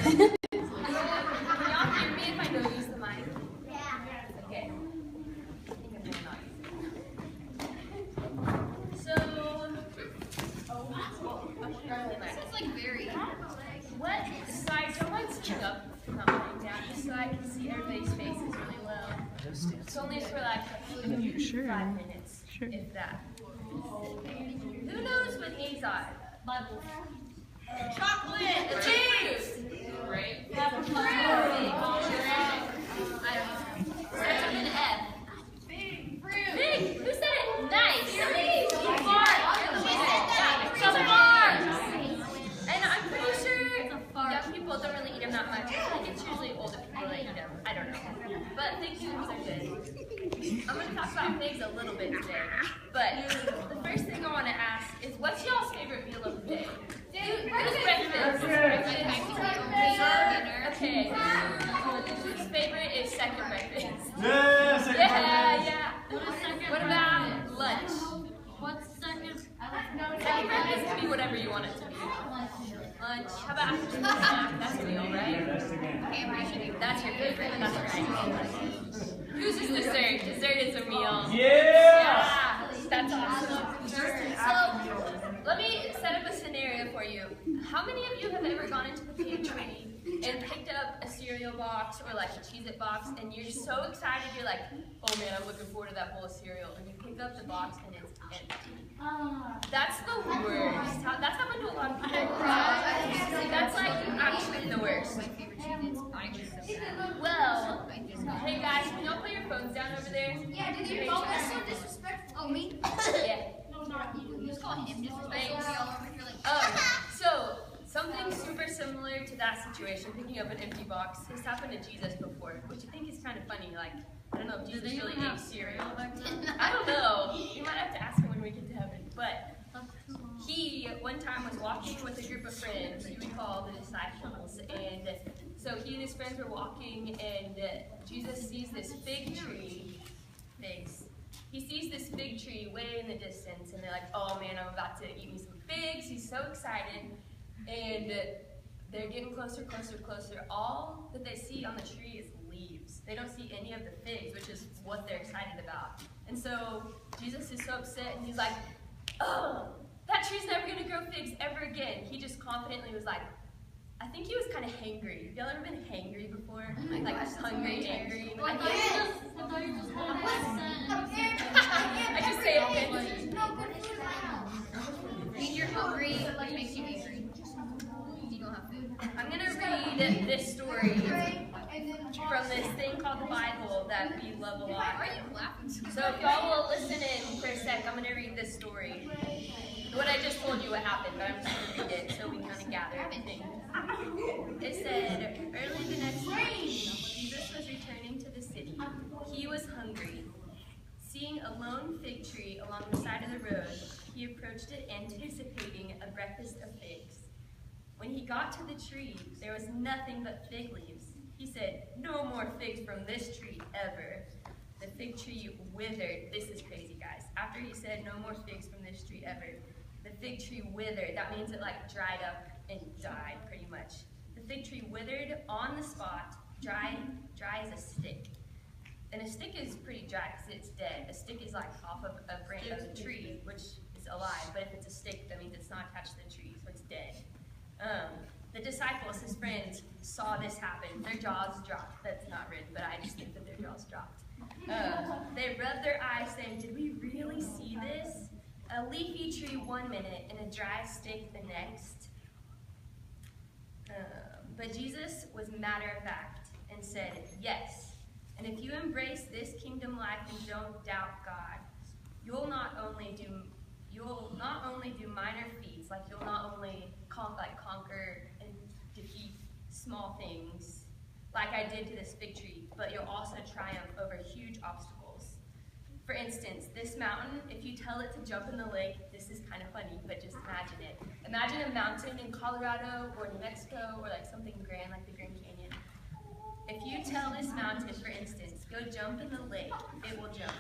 Can y'all hear me if I don't use the mic? Okay. I think I'm gonna not use it. So, this is like very. What side? Don't mind sitting up, not lying down, just so I can see everybody's faces really well. It's only for like 5 minutes, if that. Who knows what these are? Chocolate! Cheese! Right? Starts with an F. Fig. Who said it? Nice. Some bars. And I'm pretty sure young people don't really eat them that much. I think it's usually older people that eat them. I don't know. But fig Newtons are good. I'm going to talk about figs a little bit today. But the first thing I want to ask is, what's y'all's favorite meal of the day? Who's breakfast? Okay. Whose favorite is second breakfast? Yeah. What about lunch? What's second? Second breakfast can be whatever you want it to be. Lunch. How about after school snack? That's a meal, right? That's your favorite. That's right. Whose is dessert? Dessert is a meal. Yeah! That's awesome. So, let me set up a scenario for you. How many of you have ever gone into the pantry and picked up a cereal box or like a Cheez-It box, and you're so excited, you're like, oh man, I'm looking forward to that bowl of cereal, and you pick up the box and it's empty. That's the worst. That's happened to a lot of people. That's like actually the worst. Well, hey guys, can y'all put your phones down over there? Yeah, did your phone is so disrespectful? Oh, me? Yeah. No, not you. You just call him disrespectful. So, something super similar to that situation, picking up an empty box, has happened to Jesus before, which I think is kind of funny. Like, I don't know if Jesus really ate cereal back then. I don't know. You might have to ask him when we get to heaven. But he, one time, was walking with a group of friends, who we call the disciples, and so he and his friends were walking, and Jesus sees this fig tree. Figs. He sees this fig tree way in the distance, and they're like, oh man, I'm about to eat me some figs. He's so excited. And they're getting closer, closer, closer. All that they see on the tree is leaves. They don't see any of the figs, which is what they're excited about. And so Jesus is so upset, and he's like, oh, that tree's never going to grow figs ever again. He just confidently was like, I think he was kind of hangry. Have y'all ever been hangry before? Like hungry, angry? I thought you just had I just say it. When you're hungry, it makes you angry. You don't have food. I'm going to read this story from this thing called the Bible that we love a lot. Why are you laughing? So if y'all will listen in for a sec, I'm going to read this story. What I just told you what happened, but I'm just going to read it so we kind of gather everything. It said, early the next day, Jesus was returning to the city. He was hungry. Seeing a lone fig tree along the side of the road, he approached it anticipating a breakfast of figs. When he got to the tree, there was nothing but fig leaves. He said, no more figs from this tree ever. The fig tree withered. This is crazy, guys. After he said, no more figs from this tree ever, the fig tree withered. That means it like dried up and died, pretty much. The fig tree withered on the spot, dry as a stick. And a stick is pretty dry because it's dead. A stick is like off of a branch of the tree, which is alive. But if it's a stick, that means it's not attached to the tree, so it's dead. The disciples, his friends, saw this happen. Their jaws dropped. That's not written, but I just think that their jaws dropped. They rubbed their eyes saying, did we really see this? A leafy tree 1 minute and a dry stick the next. But Jesus was matter of fact and said, yes. And if you embrace this kingdom life and don't doubt God, you'll not only do minor feats, like you'll not only conquer and defeat small things, like I did to this fig tree, but you'll also triumph over huge obstacles. For instance, this mountain, if you tell it to jump in the lake, this is kind of funny, but just imagine it. Imagine a mountain in Colorado or New Mexico or like something grand like the Grand Canyon. If you tell this mountain, for instance, go jump in the lake, it will jump.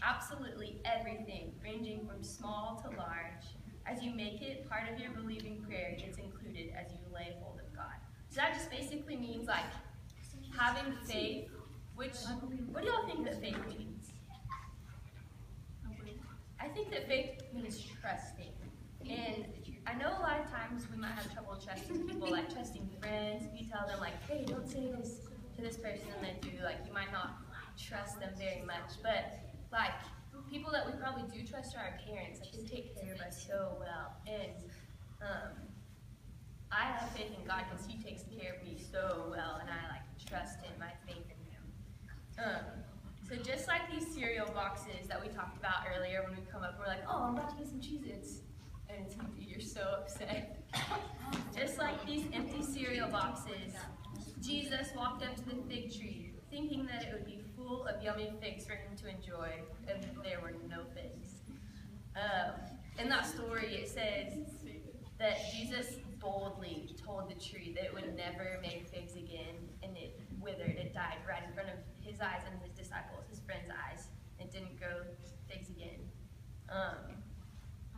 Absolutely everything, ranging from small to large. As you make it part of your believing prayer, it's included as you lay hold of God. So that just basically means like having faith, which, what do y'all think that faith means? I think that faith means trusting. And I know a lot of times we might have trouble trusting people, like trusting friends. If you tell them like, hey, don't say this to this person, and they do, like you might not trust them very much. But like people that we probably do trust are our parents. Like they take care of us so well. And I have faith in God because He takes care of me so well, and I like trust in my faith in Him. So just like these cereal boxes that we talked about earlier, when we come up, we're like, oh, I'm about to get some Cheez-Its, and it's empty. You're so upset. Just like these empty cereal boxes, Jesus walked up to the fig tree, thinking that it would be full of yummy figs for Him to enjoy, and there were no figs. In that story, it says that Jesus boldly told the tree that it would never make figs again, and it withered, it died right in front of His eyes and His disciples, His friends' eyes. It didn't grow figs again.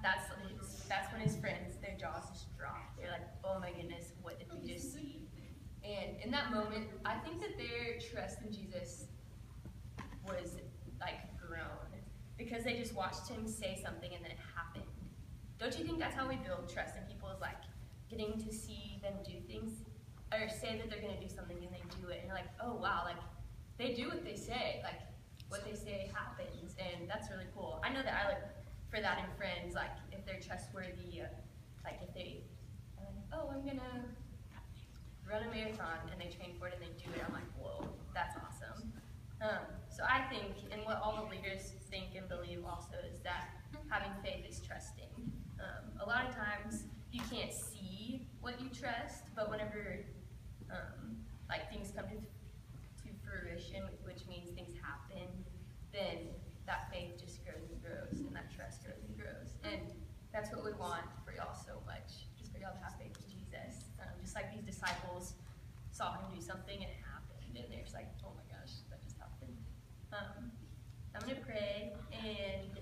That's when His friends, their jaws just dropped. They're like, oh my goodness, what did we just see? And in that moment, I think that their trust in Jesus was like grown, because they just watched Him say something and then it happened. Don't you think that's how we build trust in people, is like getting to see them do things, or say that they're going to do something and they do it, and you're like, oh wow, like they do what they say, like what they say happens, and that's really cool. I know that I look for that in friends, like if they're trustworthy, like if they, oh, I'm going to run a marathon, and they train for it and they do it, I'm like, whoa, that's awesome. So I think, and what all the leaders think and believe also, is that having faith is trusting. A lot of times you can't see what you trust, but whenever like things come to fruition, which means things happen, then that faith just grows and grows, and that trust grows and grows. And that's what we want for y'all so much, just for y'all to have faith in Jesus. Just like these disciples saw Him do something and it happened, and they're just like, oh my gosh, that just happened. I'm going to pray, and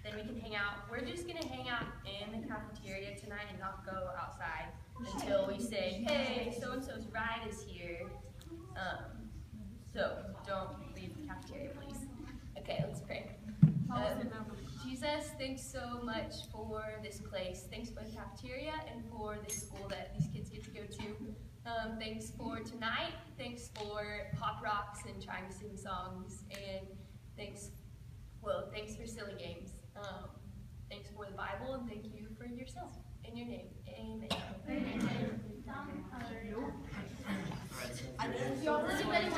then we can hang out. We're just going to hang out in the cafeteria tonight and not go outside until we say, hey, so-and-so's ride is here. So don't leave the cafeteria, please. Okay, let's pray. Jesus, thanks so much for this place. Thanks for the cafeteria and for this school that these kids get to go to. Thanks for tonight. Thanks for Pop Rocks and trying to sing songs. And thanks for silly games. Thanks for the Bible, and thank you for yourself. In your name, amen. I know y'all really better